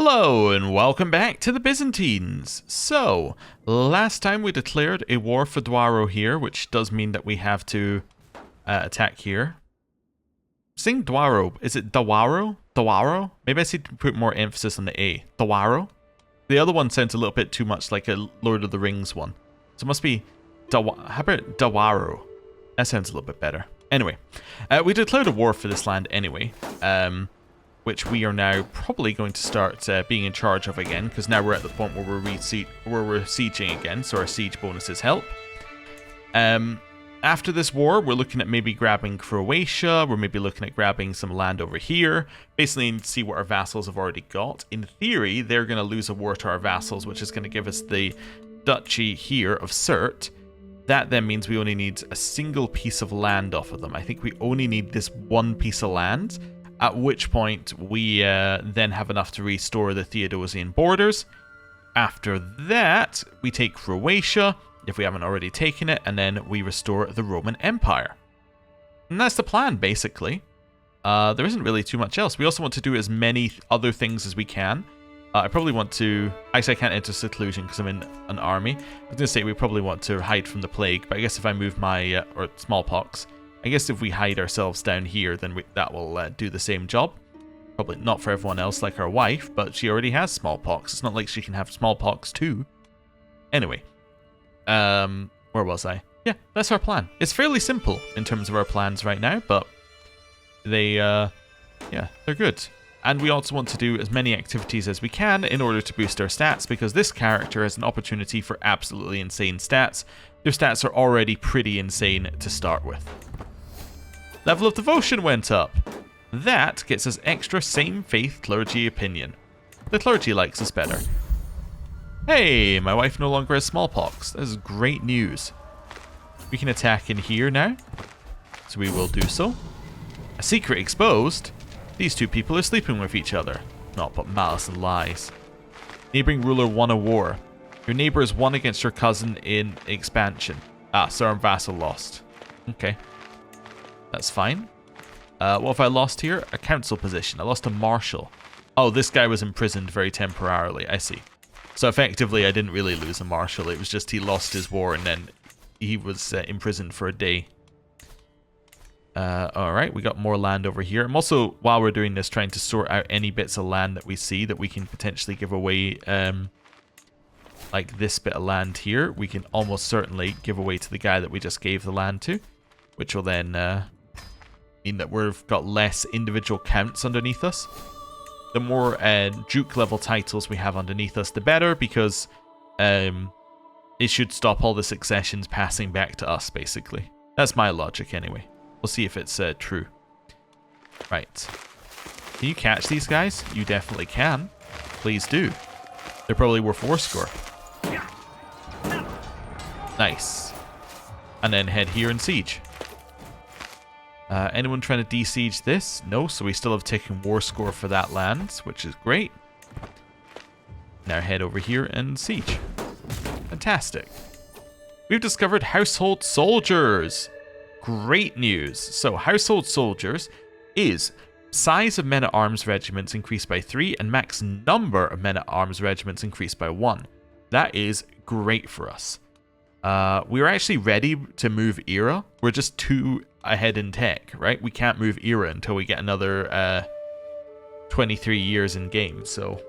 Hello and welcome back to the Byzantines. So, last time we declared a war for Dwaro here, which does mean that we have to attack here. Saying Dwaro, is it Dwaro? Dwaro? Maybe I should put more emphasis on the A. Dwaro? The other one sounds a little bit too much like a Lord of the Rings one. So it must be how about Dwaro? That sounds a little bit better. Anyway, we declared a war for this land anyway. Which we are now probably going to start being in charge of again, because now we're at the point where we're sieging again, so our siege bonuses help. After this war, we're looking at maybe grabbing Croatia, we're maybe looking at grabbing some land over here, basically to see what our vassals have already got. In theory, they're going to lose a war to our vassals, which is going to give us the duchy here of Surt. That then means we only need a single piece of land off of them. I think we only need this one piece of land, at which point we then have enough to restore the Theodosian borders. After that, we take Croatia, if we haven't already taken it, and then we restore the Roman Empire. And that's the plan, basically. There isn't really too much else. We also want to do as many other things as we can. I probably want to... Actually, I can't enter seclusion because I'm in an army. I was going to say we probably want to hide from the plague, but I guess if I move my... or smallpox... I guess if we hide ourselves down here, then that will do the same job. Probably not for everyone else like our wife, but she already has smallpox. It's not like she can have smallpox too. Anyway, where was I? Yeah, that's our plan. It's fairly simple in terms of our plans right now, but they, yeah, they're good. And we also want to do as many activities as we can in order to boost our stats, because this character has an opportunity for absolutely insane stats. Their stats are already pretty insane to start with. Level of devotion went up. That gets us extra same faith clergy opinion. The clergy likes us better. Hey, my wife no longer has smallpox. That is great news. We can attack in here now, so we will do so. A secret exposed. These two people are sleeping with each other. Not but malice and lies. Neighboring ruler won a war. Your neighbor has won against your cousin in expansion. Ah, so our vassal lost. Okay. That's fine. What have I lost here? A council position. I lost a marshal. Oh, this guy was imprisoned very temporarily. I see. So effectively, I didn't really lose a marshal. It was just he lost his war and then he was imprisoned for a day. Alright, we got more land over here. I'm also, while we're doing this, trying to sort out any bits of land that we see that we can potentially give away. Like this bit of land here, we can almost certainly give away to the guy that we just gave the land to, which will then mean that we've got less individual counts underneath us. The more Duke level titles we have underneath us, the better, because it should stop all the successions passing back to us, basically. That's my logic anyway. We'll see if it's true. Right. Can you catch these guys? You definitely can. Please do. They're probably worth 4 score. Nice. And then head here and siege. Anyone trying to de-siege this? No, so we still have taken war score for that land, which is great. Now head over here and siege. Fantastic. We've discovered household soldiers. Great news. So household soldiers is size of men-at-arms regiments increased by 3 and max number of men-at-arms regiments increased by 1. That is great for us. We were actually ready to move era. We're just 2 ahead in tech, right? We can't move era until we get another 23 years in game. So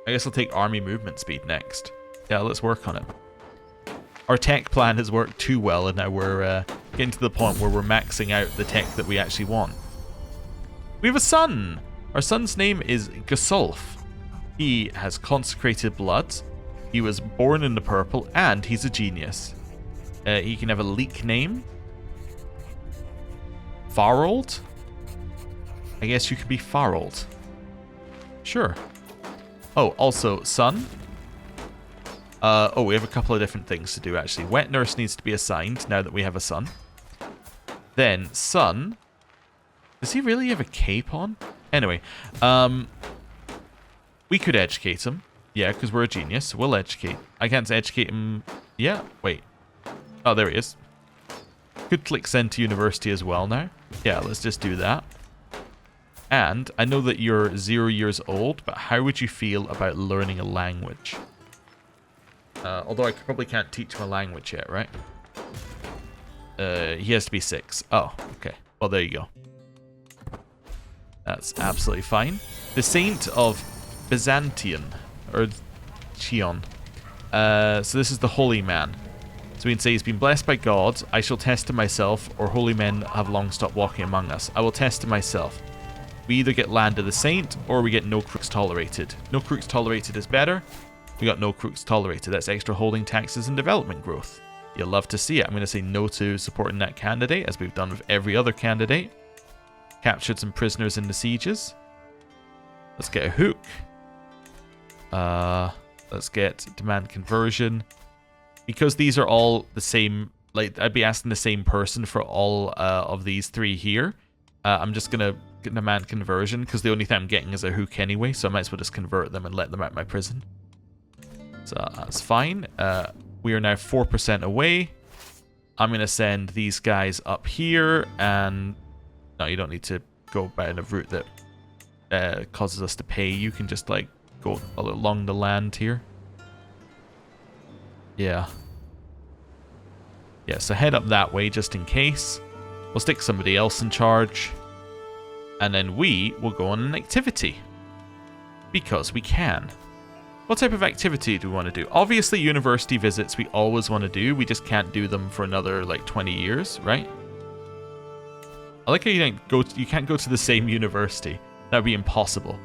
I guess I'll take army movement speed next. Yeah, let's work on it. Our tech plan has worked too well, and now we're getting to the point where we're maxing out the tech that we actually want. We have a son. Our son's name is Gasulf. He has consecrated blood. He was born in the purple, and he's a genius. He can have a leak name. Farold? I guess you could be Farold. Sure. Oh, also, son. Oh, we have a couple of different things to do, actually. Wet nurse needs to be assigned, now that we have a son. Then, son. Does he really have a cape on? Anyway, we could educate him. Yeah, because we're a genius. We'll educate. I can't educate him. Yeah, wait. Oh, there he is. Could click send to university as well now. Yeah, let's just do that. And I know that you're 0 years old, but how would you feel about learning a language? Although I probably can't teach my language yet, right? He has to be 6. Oh, okay. Well, there you go. That's absolutely fine. The Saint of Byzantium, or Chion. So this is the holy man. So we can say he's been blessed by God. I shall test to myself, or holy men have long stopped walking among us. I will test to myself. We either get Land of the Saint, or we get no crooks tolerated. No crooks tolerated is better. We got no crooks tolerated. That's extra holding taxes and development growth. You'll love to see it. I'm going to say no to supporting that candidate, as we've done with every other candidate. Captured some prisoners in the sieges. Let's get a hook. Let's get demand conversion. Because these are all the same, like, I'd be asking the same person for all of these 3 here. I'm just going to get demand conversion, because the only thing I'm getting is a hook anyway, so I might as well just convert them and let them out of my prison. So that's fine. We are now 4% away. I'm going to send these guys up here, and no, you don't need to go by a route that causes us to pay. You can just, like, go along the land here. Yeah. Yeah, so head up that way just in case. We'll stick somebody else in charge. And then we will go on an activity. Because we can. What type of activity do we want to do? Obviously, university visits we always want to do. We just can't do them for another, like, 20 years, right? I like how you can't go to the same university. That would be impossible.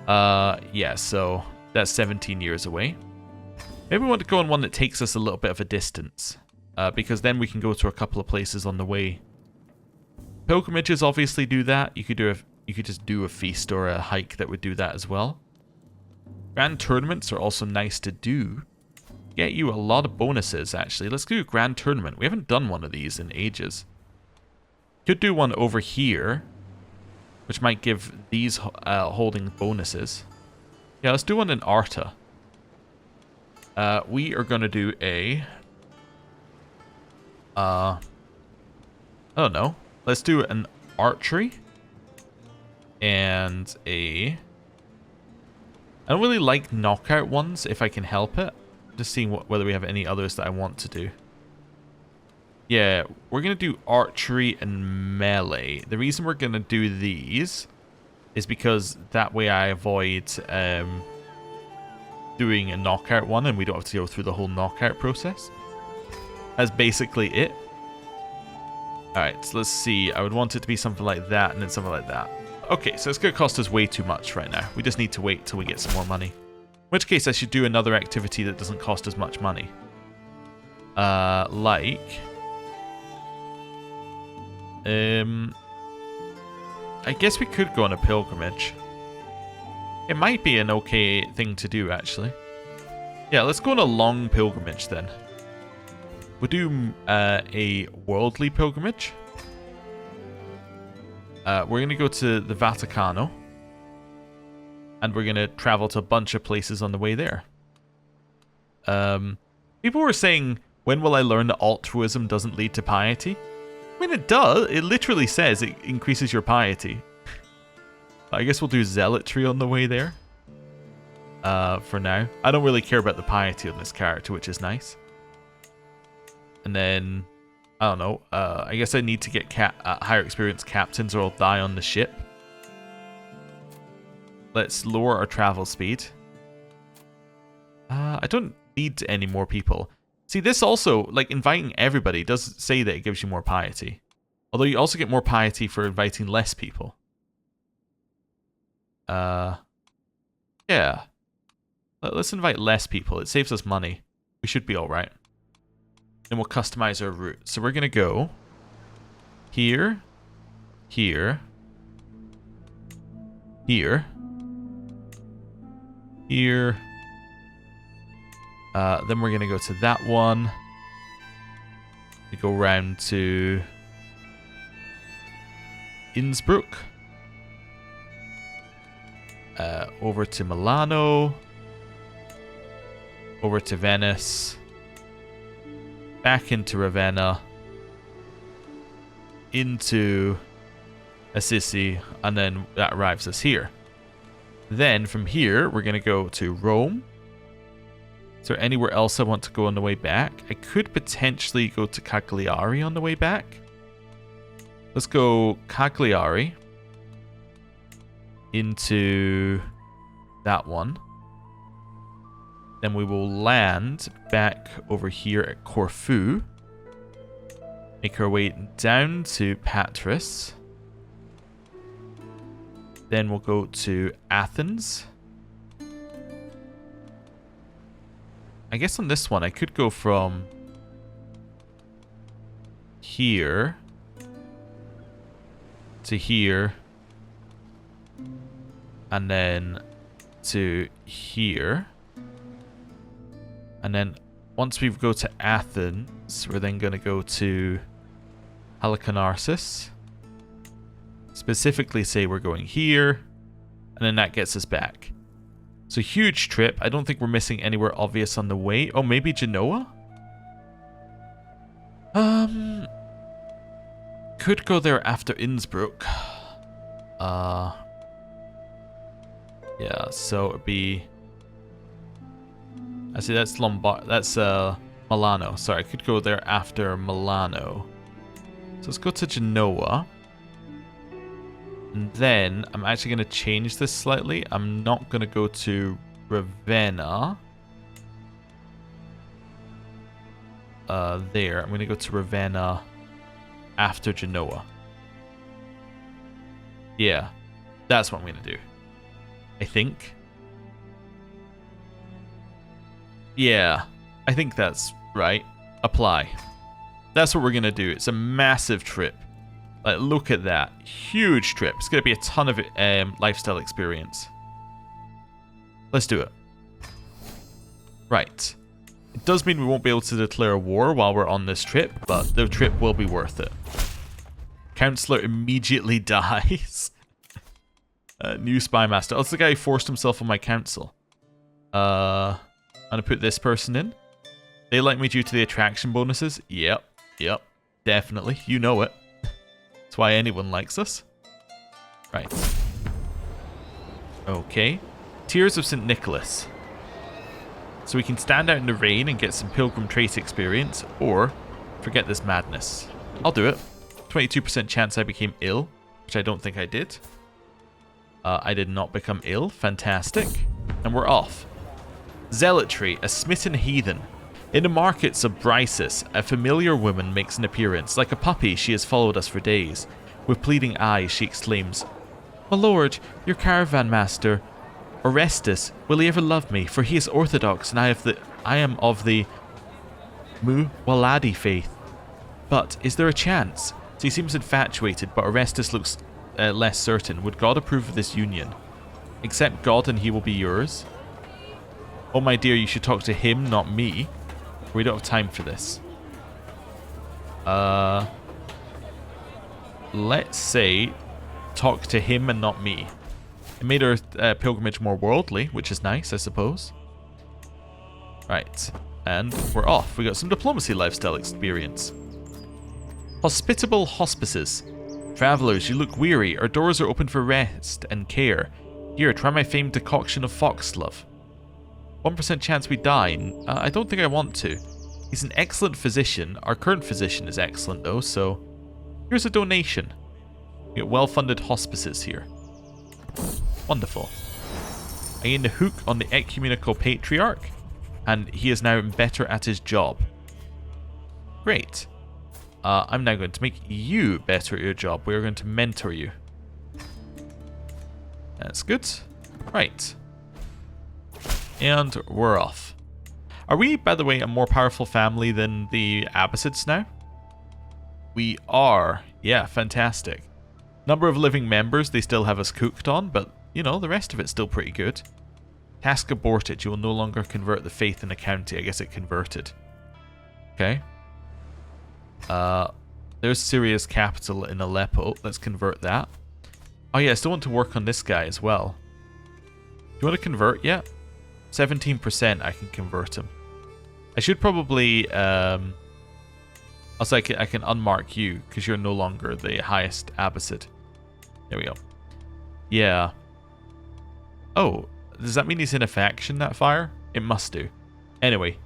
Yeah, so that's 17 years away. Maybe we want to go on one that takes us a little bit of a distance. Because then we can go to a couple of places on the way. Pilgrimages obviously do that. You could just do a feast or a hike that would do that as well. Grand tournaments are also nice to do. Get you a lot of bonuses, actually. Let's do a grand tournament. We haven't done one of these in ages. Could do one over here, which might give these holding bonuses. Yeah, let's do one in Arta. We are going to do a... I don't know. Let's do an archery. And a... I don't really like knockout ones, if I can help it. Just seeing whether we have any others that I want to do. Yeah, we're going to do archery and melee. The reason we're going to do these is because that way I avoid doing a knockout one, and we don't have to go through the whole knockout process. That's basically it. Alright, so let's see. I would want it to be something like that, and then something like that. Okay, so it's going to cost us way too much right now. We just need to wait till we get some more money. In which case, I should do another activity that doesn't cost as much money. Like... I guess we could go on a pilgrimage. It might be an okay thing to do, actually. Yeah, let's go on a long pilgrimage then. We'll do a worldly pilgrimage. We're going to go to the Vaticano. And we're going to travel to a bunch of places on the way there. People were saying, when will I learn that altruism doesn't lead to piety? I mean, it does. It literally says it increases your piety. I guess we'll do zealotry on the way there. For now. I don't really care about the piety on this character, which is nice. And then, I don't know. I guess I need to get higher experienced captains or I'll die on the ship. Let's lower our travel speed. I don't need any more people. See, this also, like, inviting everybody does say that it gives you more piety. Although you also get more piety for inviting less people. Yeah. Let's invite less people. It saves us money. We should be alright. Then we'll customize our route. So we're going to go here, here, here, here. Then we're going to go to that one. We go round to Innsbruck. Over to Milano. Over to Venice. Back into Ravenna. Into Assisi, and then that arrives us here. Then from here, we're going to go to Rome. Is there anywhere else I want to go on the way back? I could potentially go to Cagliari on the way back. Let's go Cagliari into that one. Then we will land back over here at Corfu. Make our way down to Patras. Then we'll go to Athens. I guess on this one, I could go from here to here. And then to here. And then once we go to Athens, we're then going to go to Halicarnassus. Specifically say we're going here. And then that gets us back. So huge trip. I don't think we're missing anywhere obvious on the way. Oh, maybe Genoa? Could go there after Innsbruck. Yeah, so it'd be... I see that's Milano. Sorry, I could go there after Milano. So let's go to Genoa. And then I'm actually going to change this slightly. I'm not going to go to Ravenna. There. I'm going to go to Ravenna after Genoa. Yeah. That's what I'm going to do. I think. Yeah. I think that's right. Apply. That's what we're going to do. It's a massive trip. Like, look at that. Huge trip. It's going to be a ton of lifestyle experience. Let's do it. Right. It does mean we won't be able to declare war while we're on this trip, but the trip will be worth it. Counselor immediately dies. New spy master. Oh, it's the guy who forced himself on my council. I'm going to put this person in. They like me due to the attraction bonuses. Yep. Definitely. You know it. That's why anyone likes us. Right. Okay. Tears of St. Nicholas. So we can stand out in the rain and get some Pilgrim trait experience, or forget this madness. I'll do it. 22% chance I became ill, which I don't think I did. I did not become ill. Fantastic. And we're off. Zealotry, a smitten heathen. In the markets of Brysis, a familiar woman makes an appearance. Like a puppy, she has followed us for days. With pleading eyes, she exclaims, "My lord, your caravan master, Orestes, will he ever love me? For he is orthodox, and I am of the Muwaladi faith. But is there a chance?" So he seems infatuated, but Orestes looks less certain. Would God approve of this union? Accept God, and he will be yours. Oh, my dear, you should talk to him, not me. We don't have time for this. Let's say talk to him and not me. It made our pilgrimage more worldly, which is nice, I suppose. Right. And we're off. We got some diplomacy lifestyle experience. Hospitable hospices. Travelers, you look weary. Our doors are open for rest and care. Here, try my famed decoction of foxglove. 1% chance we die. I don't think I want to. He's an excellent physician. Our current physician is excellent though, so here's a donation. We get well-funded hospices here. Wonderful. I gained a hook on the ecumenical patriarch, and he is now better at his job. Great. I'm now going to make you better at your job. We're going to mentor you. That's good. Right. And we're off. Are we, by the way, a more powerful family than the Abbasids now? We are. Yeah, fantastic. Number of living members, they still have us cooked on, but, you know, the rest of it's still pretty good. Task aborted. You will no longer convert the faith in the county. I guess it converted. Okay. There's Syria's capital in Aleppo. Let's convert that. Oh yeah, I still want to work on this guy as well. Do you want to convert yet? 17% I can convert him. I should probably also I can unmark you because you're no longer the highest Abbasid. There we go. Yeah. Oh, does that mean he's in a faction, that fire? It must do. Anyway,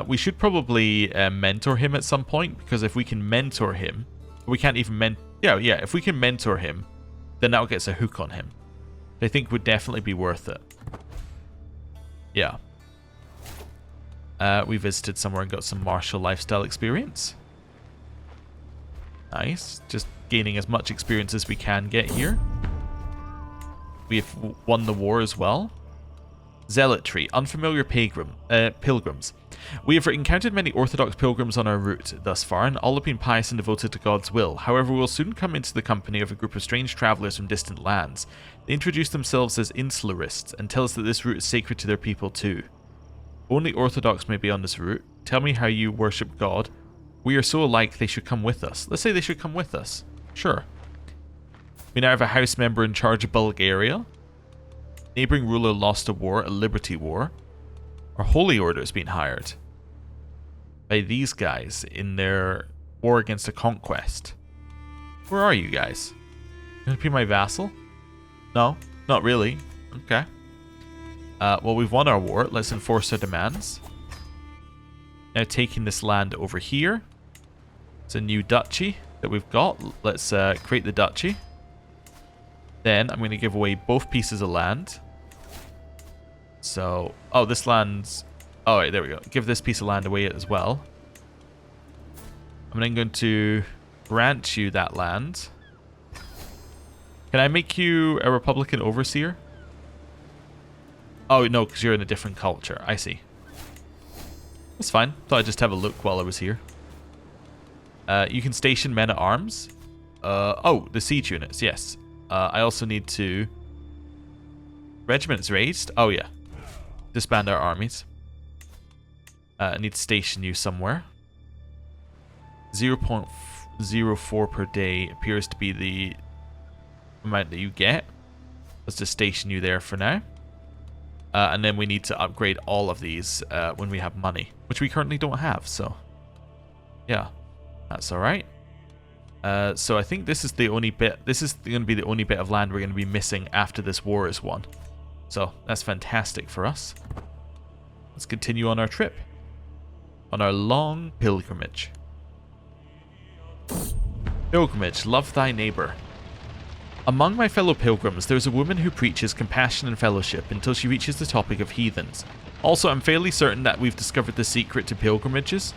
we should probably mentor him at some point, because if we can mentor him, we can't even yeah, if we can mentor him, then that'll get us a hook on him. I think would definitely be worth it. Yeah. We visited somewhere and got some martial lifestyle experience. Nice. Just gaining as much experience as we can get here. We have won the war as well. Zealotry. Unfamiliar pilgrims. We have encountered many Orthodox pilgrims on our route thus far, and all have been pious and devoted to God's will. However, we will soon come into the company of a group of strange travellers from distant lands. They introduce themselves as insularists, and tell us that this route is sacred to their people too. Only Orthodox may be on this route. Tell me how you worship God. We are so alike they should come with us. Let's say they should come with us. Sure. We now have a house member in charge of Bulgaria. Neighbouring ruler lost a war, a liberty war. Our holy order has been hired by these guys in their war against a conquest. Where are you guys? You want to be my vassal? No, not really. Okay. Well, we've won our war. Let's enforce our demands. Now taking this land over here. It's a new duchy that we've got. Let's create the duchy. Then I'm going to give away both pieces of land. So, oh, this land's... Oh, wait, there we go. Give this piece of land away as well. I'm then going to grant you that land. Can I make you a Republican overseer? Oh, no, because you're in a different culture. I see. That's fine. Thought I'd just have a look while I was here. You can station men at arms. Oh, the siege units, yes. I also need to... Regiments raised? Oh, yeah. Disband our armies. I need to station you somewhere. 0.04 per day appears to be the amount that you get. Let's just station you there for now. And then we need to upgrade all of these when we have money, which we currently don't have, so... Yeah, that's alright. So I think this is the only bit... This is going to be the only bit of land we're going to be missing after this war is won. So that's fantastic for us. Let's continue on our trip. On our long pilgrimage. Pilgrimage, love thy neighbour. Among my fellow pilgrims, there is a woman who preaches compassion and fellowship until she reaches the topic of heathens. Also, I'm fairly certain that we've discovered the secret to pilgrimages.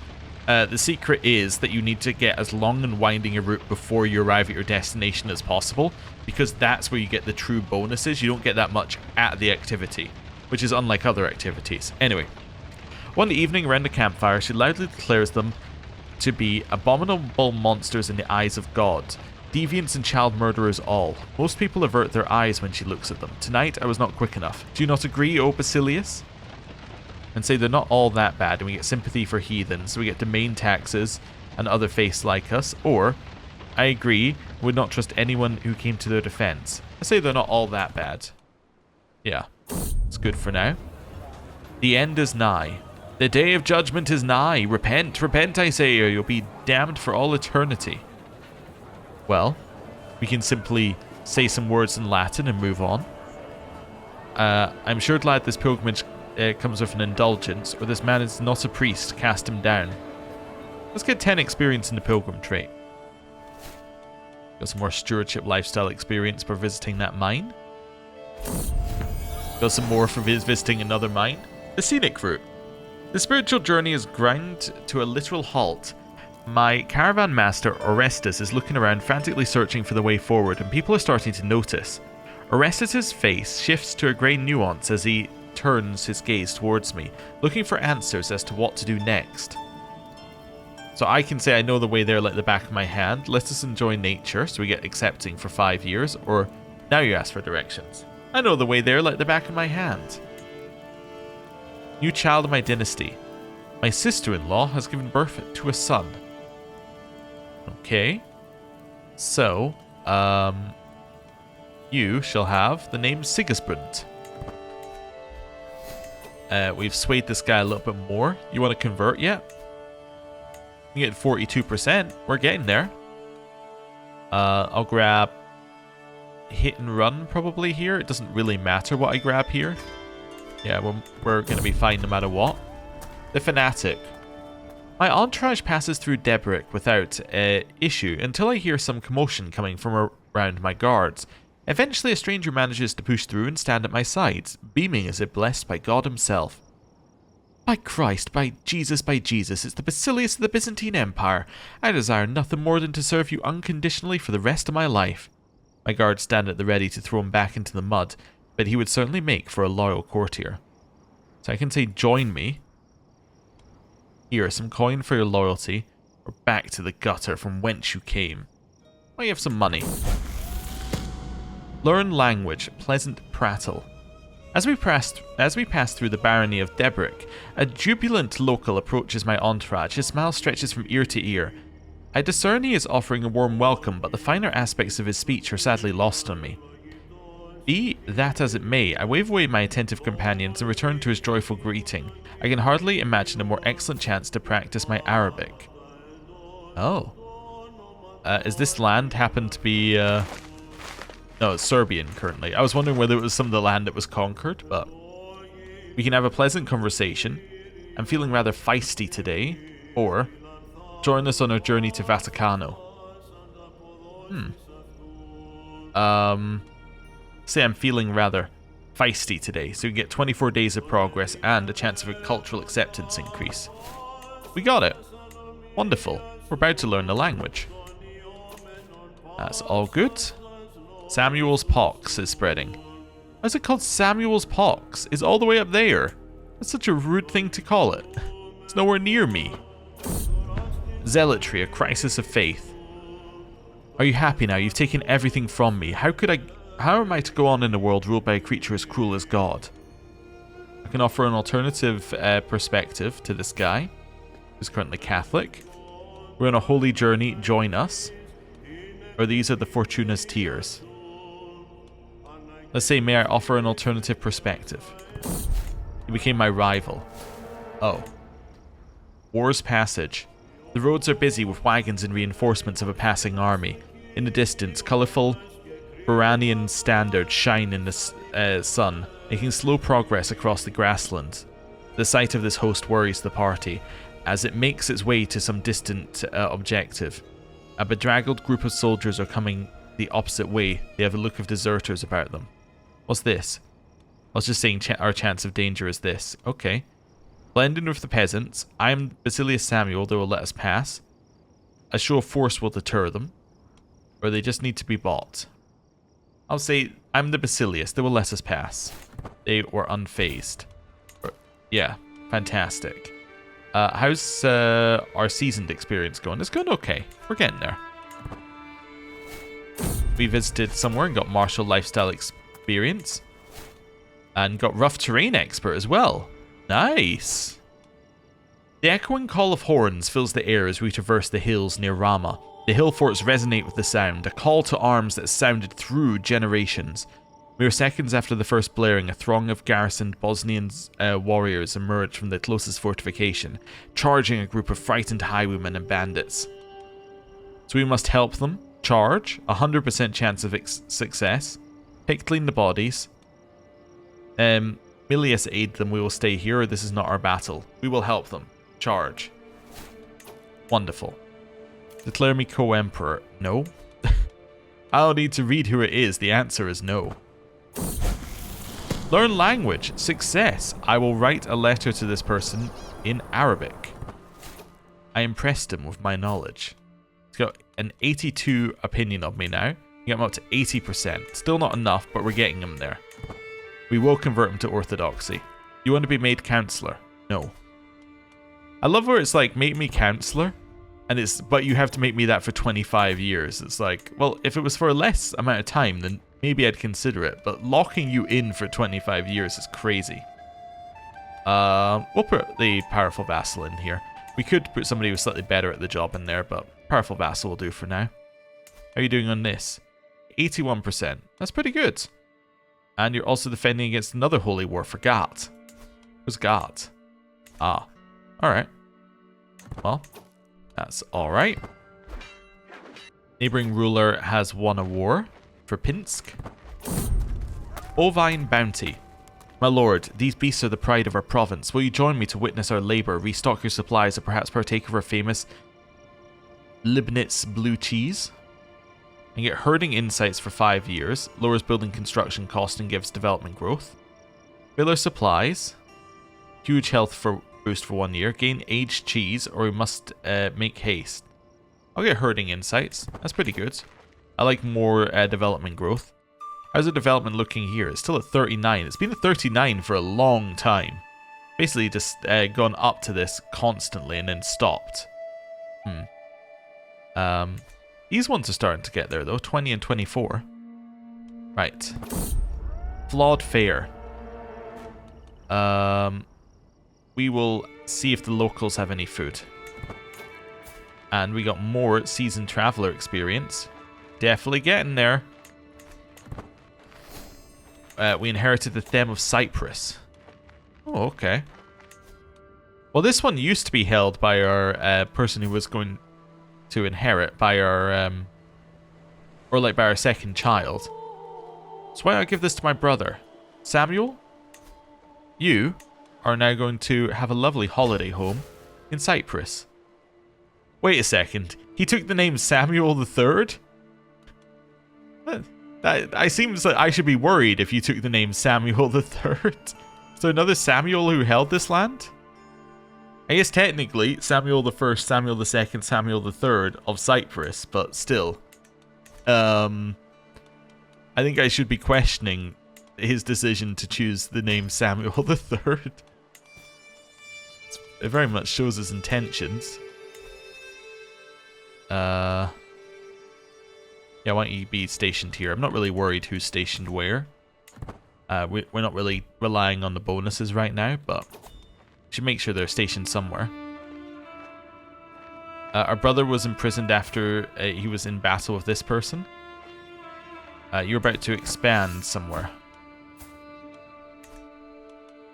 The secret is that you need to get as long and winding a route before you arrive at your destination as possible, because that's where you get the true bonuses. You don't get that much at the activity, which is unlike other activities. Anyway, one evening around the campfire, she loudly declares them to be abominable monsters in the eyes of God, deviants and child murderers all. Most people avert their eyes when she looks at them. Tonight, I was not quick enough. Do you not agree, O Basilius? And say they're not all that bad, and we get sympathy for heathens, so we get domain taxes and other faiths like us. Or, I agree, would not trust anyone who came to their defense. I say they're not all that bad. Yeah, it's good for now. The end is nigh. The day of judgment is nigh. Repent, repent, I say, or you'll be damned for all eternity. Well, we can simply say some words in Latin and move on. I'm sure glad this pilgrimage comes with an indulgence, or this man is not a priest, cast him down. Let's get 10 experience in the pilgrim trait. Got some more stewardship lifestyle experience for visiting that mine. Got some more for visiting another mine. The scenic route. The spiritual journey is ground to a literal halt. My caravan master, Orestes, is looking around frantically searching for the way forward, and people are starting to notice. Orestes' face shifts to a grey nuance as he turns his gaze towards me, looking for answers as to what to do next. So I can say I know the way there like the back of my hand. Let's just enjoy nature, so we get accepting for 5 years, or now you ask for directions. I know the way there like the back of my hand. New child of my dynasty. My sister-in-law has given birth to a son. Okay. So, you shall have the name Sigismund. We've swayed this guy a little bit more. You want to convert yet? You get 42%. We're getting there. I'll grab hit and run probably here. It doesn't really matter what I grab here. Yeah, we're going to be fine no matter what. The Fanatic. My entourage passes through Debrick without issue until I hear some commotion coming from around my guards. Eventually, a stranger manages to push through and stand at my sides, beaming as if blessed by God himself. By Christ, by Jesus, it's the Basilius of the Byzantine Empire. I desire nothing more than to serve you unconditionally for the rest of my life. My guards stand at the ready to throw him back into the mud, but he would certainly make for a loyal courtier. So I can say, join me. Here, some coin for your loyalty, or back to the gutter from whence you came. Oh, you have some money. Learn language, pleasant prattle. As we pass through the barony of Debrick, a jubilant local approaches my entourage. His smile stretches from ear to ear. I discern he is offering a warm welcome, but the finer aspects of his speech are sadly lost on me. Be that as it may, I wave away my attentive companions and return to his joyful greeting. I can hardly imagine a more excellent chance to practice my Arabic. Oh. Is this land happen to be... No, it's Serbian currently. I was wondering whether it was some of the land that was conquered, but... We can have a pleasant conversation. I'm feeling rather feisty today. Or... join us on our journey to Vaticano. Say I'm feeling rather feisty today, so you get 24 days of progress and a chance of a cultural acceptance increase. We got it. Wonderful. We're about to learn the language. That's all good. Samuel's pox is spreading. Why is it called Samuel's pox? It's all the way up there. That's such a rude thing to call it. It's nowhere near me. Zealotry, a crisis of faith. Are you happy now? You've taken everything from me. How am I to go on in a world ruled by a creature as cruel as God? I can offer an alternative perspective to this guy, who's currently Catholic. We're on a holy journey. Join us. Or these are the Fortuna's tears. Let's say, may I offer an alternative perspective? He became my rival. Oh. War's Passage. The roads are busy with wagons and reinforcements of a passing army. In the distance, colourful Baranian standards shine in the sun, making slow progress across the grasslands. The sight of this host worries the party, as it makes its way to some distant objective. A bedraggled group of soldiers are coming the opposite way. They have a look of deserters about them. What's this? I was just saying our chance of danger is this. Okay. Blend in with the peasants. I am Basilius Samuel. They will let us pass. A show of force will deter them. Or they just need to be bought. I'll say I'm the Basilius. They will let us pass. They were unfazed. Yeah, fantastic. How's our seasoned experience going? It's going okay. We're getting there. We visited somewhere and got martial lifestyle experience. And got rough terrain expert as well. Nice. The echoing call of horns fills the air as we traverse the hills near Rama. The hill forts resonate with the sound, a call to arms that sounded through generations. Mere seconds after the first blaring, a throng of garrisoned Bosnian warriors emerged from the closest fortification, charging a group of frightened highwaymen and bandits. So we must help them. Charge. 100% chance of success. Pick clean the bodies. Milius aid them. We will stay here. This is not our battle. We will help them. Charge. Wonderful. Declare me co-emperor. No. I don't need to read who it is. The answer is no. Learn language. Success. I will write a letter to this person in Arabic. I impressed him with my knowledge. He's got an 82 opinion of me now. Get him up to 80%. Still not enough, but we're getting him there. We will convert him to orthodoxy. You want to be made counselor? No. I love where it's like, make me counselor. But you have to make me that for 25 years. It's like, well, if it was for a less amount of time, then maybe I'd consider it. But locking you in for 25 years is crazy. We'll put the powerful vassal in here. We could put somebody who's slightly better at the job in there, but powerful vassal will do for now. How are you doing on this? 81%. That's pretty good. And you're also defending against another holy war for Gat. Who's Gat? Ah. Alright. Well, that's alright. Neighboring ruler has won a war. for Pinsk. Bovine Bounty. My lord, these beasts are the pride of our province. Will you join me to witness our labour, restock your supplies, or perhaps partake of our famous Libnitz blue cheese? And get herding insights for 5 years, lowers building construction cost and gives development growth. Filler supplies, huge health for boost for 1 year, gain aged cheese, or we must make haste. I'll get herding insights. That's pretty good. I like more development growth. How's the development looking here? It's still at 39. It's been at 39 for a long time. Basically just gone up to this constantly and then stopped. These ones are starting to get there though. 20 and 24. Right. Flawed fare. We will see if the locals have any food. And we got more seasoned traveler experience. Definitely getting there. We inherited the Them of Cyprus. Oh, okay. Well, this one used to be held by our person who was going to inherit by our, or like by our second child. So why don't I give this to my brother? Samuel, you are now going to have a lovely holiday home in Cyprus. Wait a second. He took the name Samuel III? That seems like I should be worried if you took the name Samuel III. So another Samuel who held this land? I guess technically Samuel I, Samuel II, Samuel III of Cyprus, but still. I think I should be questioning his decision to choose the name Samuel III. It very much shows his intentions. Yeah, why don't you be stationed here? I'm not really worried who's stationed where. We're not really relying on the bonuses right now, but should make sure they're stationed somewhere. Our brother was imprisoned after he was in battle with this person. You're about to expand somewhere.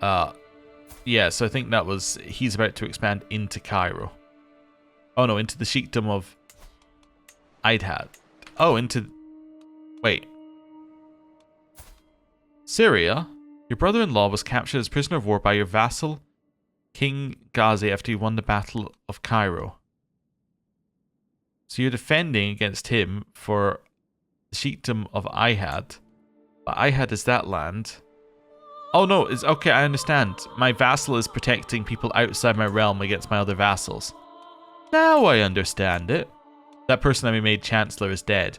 Yeah, so I think that was... He's about to expand into Cairo. Oh no, into the Sheikdom of Idhad. Oh, into... Wait. Syria? Your brother-in-law was captured as prisoner of war by your vassal, King Ghazi, after he won the Battle of Cairo. So you're defending against him for the Sheikdom of Ihad. But Ihad is that land. Oh no, it's okay, I understand. My vassal is protecting people outside my realm against my other vassals. Now I understand it. That person that we made Chancellor is dead.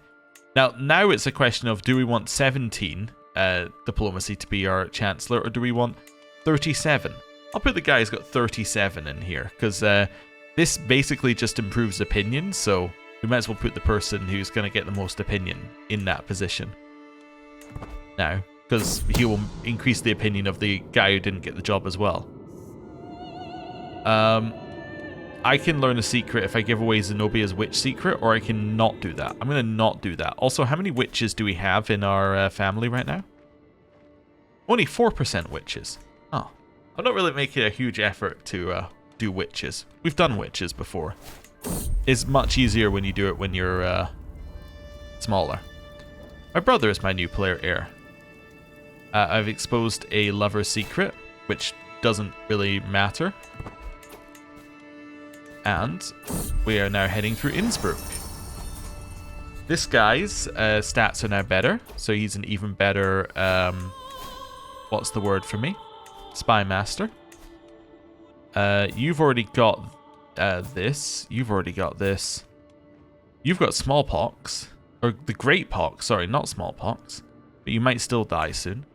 Now it's a question of, do we want 17 diplomacy to be our Chancellor, or do we want 37? I'll put the guy who's got 37 in here, because this basically just improves opinion, so we might as well put the person who's going to get the most opinion in that position. Now, because he will increase the opinion of the guy who didn't get the job as well. I can learn a secret if I give away Zenobia's witch secret, or I can not do that. I'm going to not do that. Also, how many witches do we have in our family right now? Only 4% witches. Oh. I'm not really making a huge effort to do witches. We've done witches before. It's much easier when you do it when you're smaller. My brother is my new player heir. I've exposed a lover's secret, which doesn't really matter. And we are now heading through Innsbruck. This guy's stats are now better, so he's an even better, what's the word for me? Spy Master. You've already got this. You've already got this. You've got smallpox. Or the great pox, sorry, not smallpox. But you might still die soon.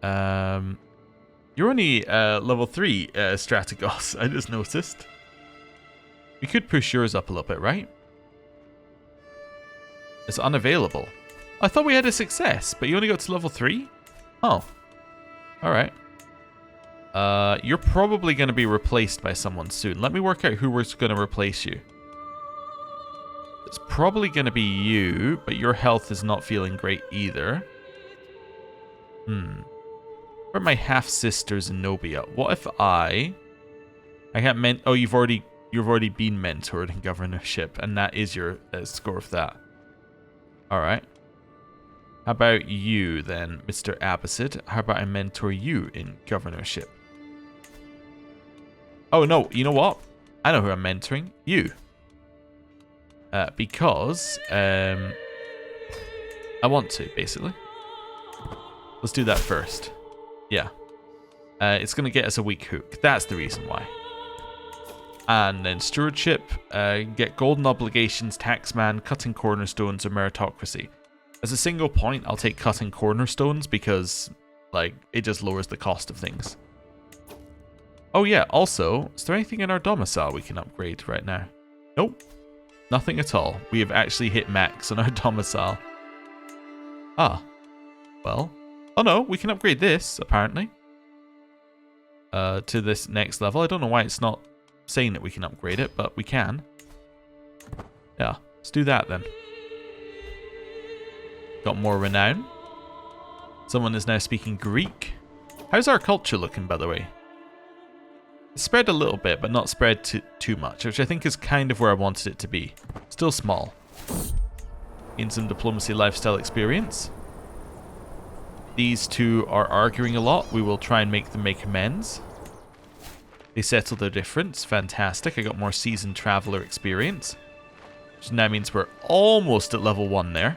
You're only level 3 Strategos, I just noticed. We could push yours up a little bit, right? It's unavailable. I thought we had a success, but you only got to level 3? Oh. Alright. You're probably going to be replaced by someone soon. Let me work out who was going to replace you. It's probably going to be you, but your health is not feeling great either. Where are my half-sisters in Nobia? What if I can't oh, you've already been mentored in governorship, and that is your score of that. Alright. How about you then, Mr. Abbasid? How about I mentor you in governorship? Oh no, you know what? I know who I'm mentoring. You. Because I want to, basically. Let's do that first. Yeah. It's going to get us a weak hook. That's the reason why. And then stewardship, get golden obligations, taxman, cutting cornerstones, or meritocracy. As a single point, I'll take cutting cornerstones because, like, it just lowers the cost of things. Oh yeah, also, is there anything in our domicile we can upgrade right now? Nope. Nothing at all. We have actually hit max on our domicile. Ah. Well. Oh no, we can upgrade this, apparently. To this next level. I don't know why it's not saying that we can upgrade it, but we can. Yeah, let's do that then. Got more renown. Someone is now speaking Greek. How's our culture looking, by the way? It's spread a little bit, but not spread too much, which I think is kind of where I wanted it to be. Still small. Gain some diplomacy lifestyle experience. These two are arguing a lot. We will try and make them make amends. They settle their difference. Fantastic. I got more seasoned traveler experience. Which now means we're almost at level 1 there.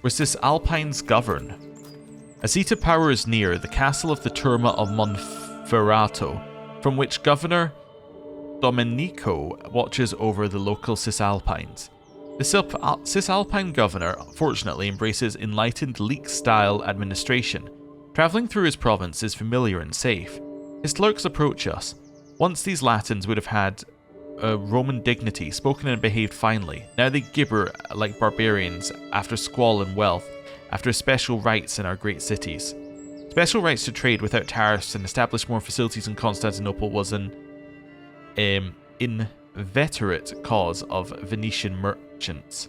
Where's this Alpines govern? A seat of power is near, the castle of the Turma of Monferrato, from which Governor Domenico watches over the local Cisalpines. The Cisalpine governor, fortunately, embraces enlightened leek-style administration. Travelling through his province is familiar and safe. His clerks approach us. Once these Latins would have had a Roman dignity, spoken and behaved finely. Now they gibber like barbarians after squalor and wealth, after special rights in our great cities. Special rights to trade without tariffs and establish more facilities in Constantinople was an inveterate cause of Venetian merchants.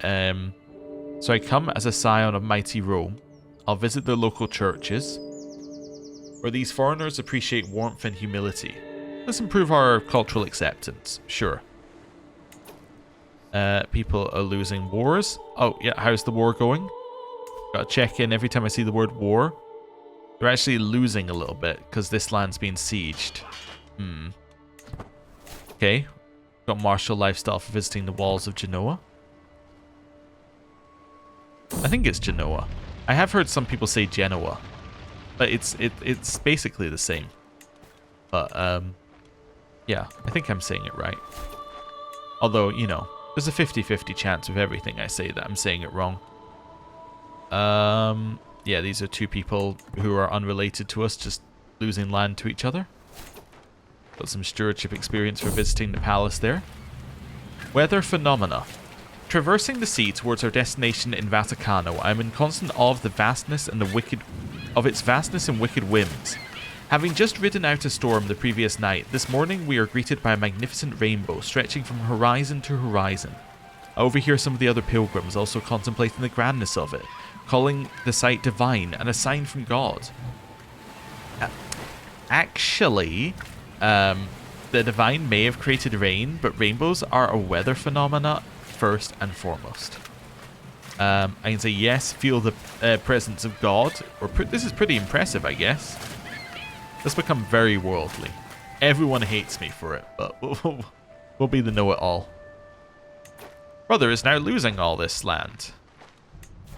So I come as a scion of mighty Rome. I'll visit the local churches, where these foreigners appreciate warmth and humility. Let's improve our cultural acceptance, sure. People are losing wars. Oh, yeah, how's the war going? Gotta check in every time I see the word war. They're actually losing a little bit, because this land's being sieged. Okay. Got martial lifestyle for visiting the walls of Genoa. I think it's Genoa. I have heard some people say Genoa, but it's basically the same. But yeah, I think I'm saying it right. Although, you know, there's a 50-50 chance with everything I say that I'm saying it wrong. Yeah, these are two people who are unrelated to us, just losing land to each other. Got some stewardship experience for visiting the palace there. Weather phenomena. Traversing the sea towards our destination in Vaticano, I am in constant awe of the vastness and its vastness and wicked whims. Having just ridden out a storm the previous night, this morning we are greeted by a magnificent rainbow stretching from horizon to horizon. I overhear some of the other pilgrims also contemplating the grandness of it, calling the sight divine and a sign from God. Actually, the divine may have created rain, but rainbows are a weather phenomena first and foremost. I can say yes, feel the presence of God. This is pretty impressive, I guess. Let's become very worldly. Everyone hates me for it, but we'll be the know-it-all. Brother is now losing all this land.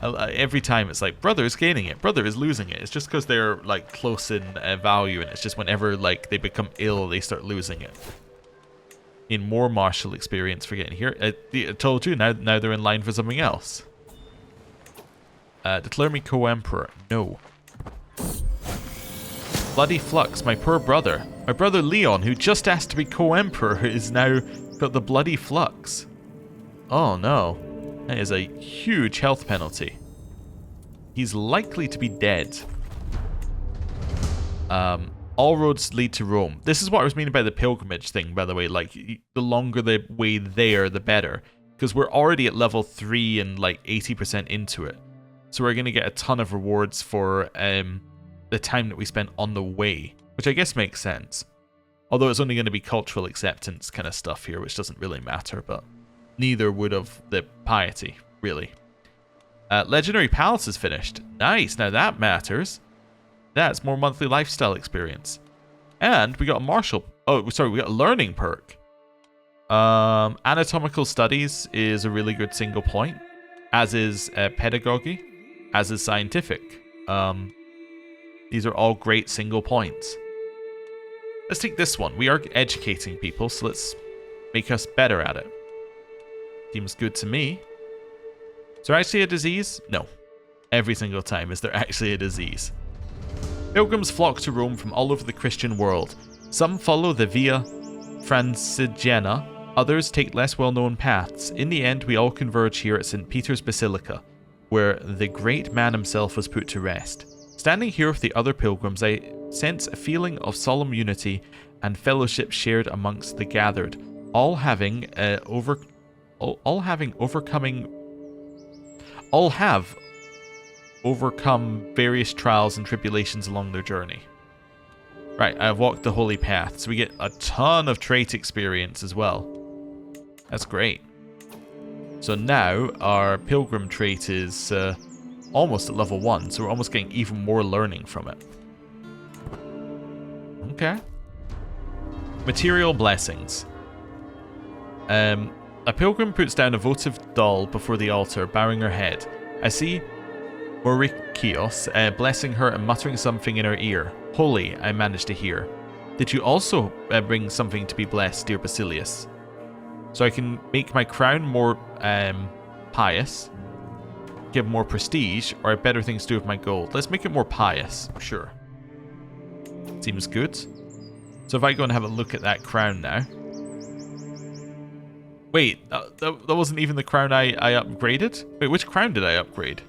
Every time it's like, brother is gaining it, brother is losing it. It's just because they're like close in value, and it's just whenever like they become ill, they start losing it. In more martial experience for getting here. I told you, now they're in line for something else. Declare me co-emperor. No. Bloody Flux, my poor brother. My brother Leon, who just asked to be co-emperor, is now got the bloody Flux. Oh no. That is a huge health penalty. He's likely to be dead. All roads lead to Rome. This is what I was meaning by the pilgrimage thing, by the way. Like, the longer the way there, the better. Because we're already at level 3 and like 80% into it. So we're going to get a ton of rewards for the time that we spent on the way. Which I guess makes sense. Although it's only going to be cultural acceptance kind of stuff here, which doesn't really matter, but neither would have the piety, really. Legendary Palace is finished. Nice, now that matters. That's more monthly lifestyle experience. And we got a martial... Oh, sorry, we got a learning perk. Anatomical studies is a really good single point. As is pedagogy. As is scientific. These are all great single points. Let's take this one. We are educating people, so let's make us better at it. Seems good to me. Is there actually a disease? No. Every single time is there actually a disease. Pilgrims flock to Rome from all over the Christian world. Some follow the Via Francigena, others take less well-known paths. In the end, we all converge here at St. Peter's Basilica, where the great man himself was put to rest. Standing here with the other pilgrims, I sense a feeling of solemn unity and fellowship shared amongst the gathered, all have overcome various trials and tribulations along their journey. Right, I've walked the holy path, so we get a ton of trait experience as well. That's great. So now our pilgrim trait is almost at level 1, so we're almost getting even more learning from it. Okay. Material blessings. A pilgrim puts down a votive doll before the altar, bowing her head. I see Mauricios blessing her and muttering something in her ear. Holy, I managed to hear. Did you also bring something to be blessed, dear Basilius? So I can make my crown more pious, give more prestige, or better things to do with my gold. Let's make it more pious, sure. Seems good. So if I go and have a look at that crown now. Wait, that wasn't even the crown I upgraded? Wait, which crown did I upgrade?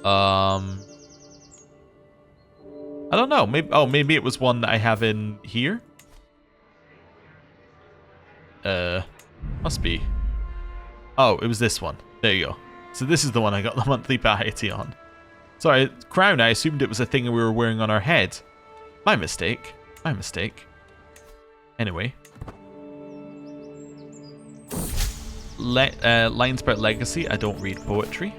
I don't know. Maybe it was one that I have in here? Must be. Oh, it was this one. There you go. So this is the one I got the monthly piety on. Sorry, crown, I assumed it was a thing we were wearing on our head. My mistake. My mistake. Anyway. Lines about legacy. I don't read poetry.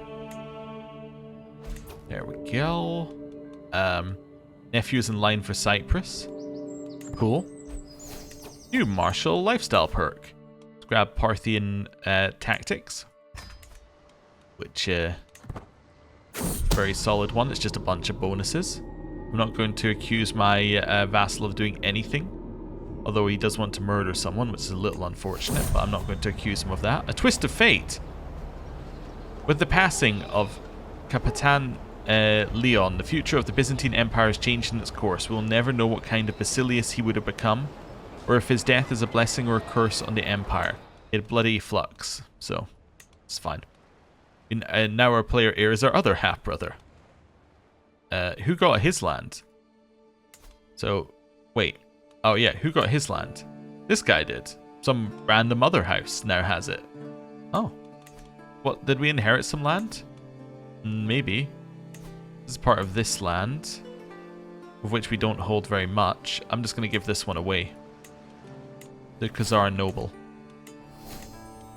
There we go. Nephew's in line for Cyprus. Cool. New martial lifestyle perk. Let's grab Parthian tactics. Which, very solid one. It's just a bunch of bonuses. I'm not going to accuse my vassal of doing anything. Although he does want to murder someone, which is a little unfortunate, but I'm not going to accuse him of that. A twist of fate. With the passing of Capitan Leon, the future of the Byzantine Empire has changed in its course. We'll never know what kind of Basilius he would have become, or if his death is a blessing or a curse on the Empire. It bloody flux, so it's fine. And now our player heir is our other half-brother. Who got his land? So, wait. Oh yeah, who got his land? This guy did. Some random other house now has it. Oh. What, did we inherit some land? Maybe. This is part of this land, of which we don't hold very much. I'm just going to give this one away. The Khazar Noble.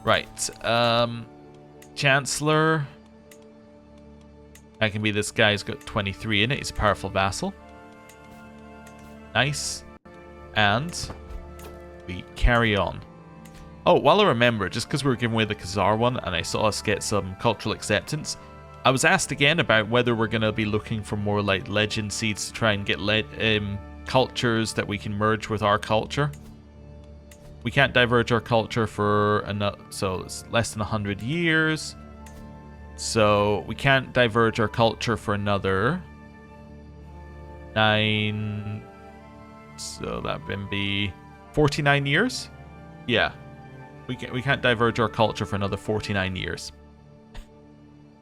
Right. Chancellor. That can be this guy who's got 23 in it. He's a powerful vassal. Nice. And we carry on. Oh, while I remember, just because we were giving away the Khazar one and I saw us get some cultural acceptance, I was asked again about whether we're going to be looking for more like legend seeds to try and get cultures that we can merge with our culture. We can't diverge our culture for another, so it's less than 100 years. So we can't diverge our culture for another 9. So that would be 49 years. Yeah, we can't diverge our culture for another 49 years.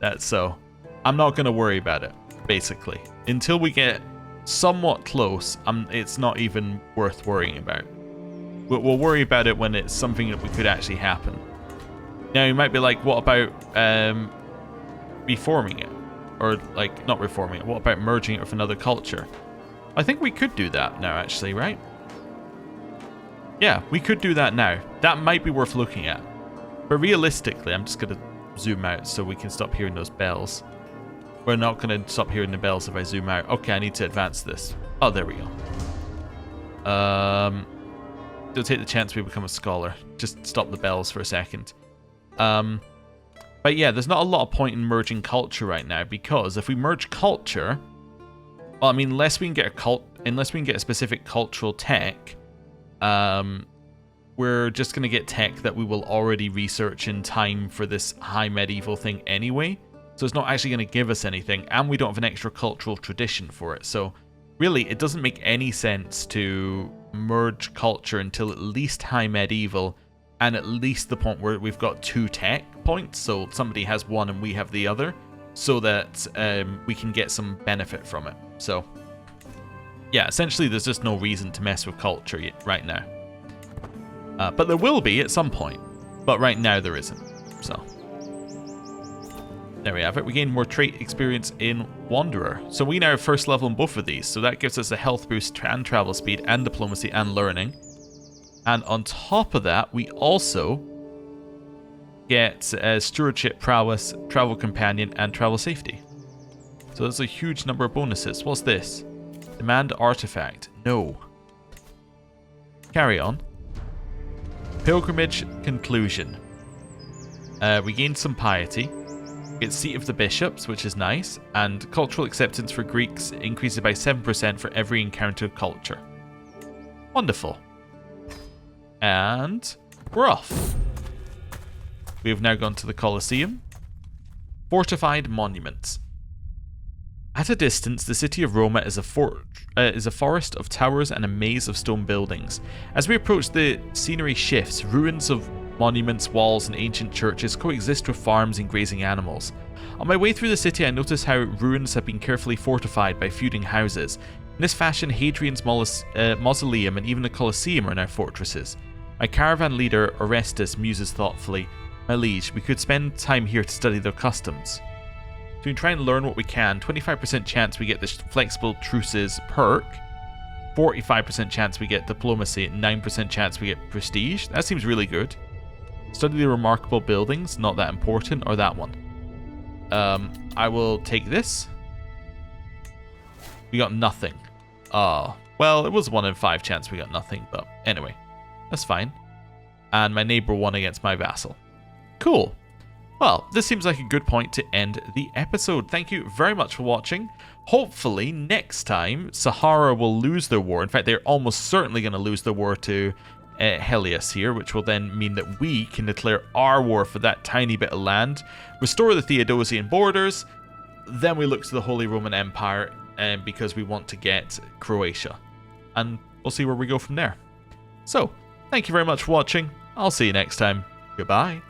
That's so. I'm not gonna worry about it. Basically, until we get somewhat close, it's not even worth worrying about. We'll worry about it when it's something that could actually happen. Now you might be like, what about reforming it, or like not reforming it? What about merging it with another culture? I think we could do that now, actually, right? Yeah, we could do that now. That might be worth looking at. But realistically, I'm just going to zoom out so we can stop hearing those bells. We're not going to stop hearing the bells if I zoom out. Okay, I need to advance this. Oh, there we go. Don't take the chance we become a scholar. Just stop the bells for a second. But yeah, there's not a lot of point in merging culture right now, because if we merge culture, well, I mean, unless we can get a specific cultural tech, we're just going to get tech that we will already research in time for this high medieval thing anyway. So it's not actually going to give us anything, and we don't have an extra cultural tradition for it. So really, it doesn't make any sense to merge culture until at least high medieval, and at least the point where we've got 2 tech points, so somebody has one and we have the other, so that we can get some benefit from it. So yeah, essentially there's just no reason to mess with culture right now. But there will be at some point, but right now there isn't. So there we have it. We gain more trait experience in Wanderer. So we now have first level in both of these. So that gives us a health boost and travel speed and diplomacy and learning. And on top of that, we also get Stewardship, Prowess, Travel Companion, and Travel Safety. So there's a huge number of bonuses. What's this? Demand Artifact. No. Carry on. Pilgrimage Conclusion. We gain some piety. Get Seat of the Bishops, which is nice, and cultural acceptance for Greeks increases by 7% for every encounter of culture. Wonderful. And we're off. We have now gone to the Colosseum. Fortified monuments. At a distance, the city of Roma is a forest of towers and a maze of stone buildings. As we approach, the scenery shifts. Ruins of monuments, walls, and ancient churches coexist with farms and grazing animals. On my way through the city, I notice how ruins have been carefully fortified by feuding houses. In this fashion, Hadrian's mausoleum and even the Colosseum are now fortresses. My caravan leader, Orestes, muses thoughtfully, "My liege, we could spend time here to study their customs. So we try and learn what we can. 25% chance we get the flexible truces perk, 45% chance we get diplomacy, 9% chance we get prestige." That seems really good. Study the remarkable buildings, not that important, or that one. I will take this. We got nothing. Oh, well, it was 1 in 5 chance we got nothing, but anyway, that's fine. And my neighbor won against my vassal. Cool. Well, this seems like a good point to end the episode. Thank you very much for watching. Hopefully, next time, Sahara will lose their war. In fact, they're almost certainly going to lose their war to Helios here, which will then mean that we can declare our war for that tiny bit of land, restore the Theodosian borders, then we look to the Holy Roman Empire because we want to get Croatia. And we'll see where we go from there. So, thank you very much for watching. I'll see you next time. Goodbye.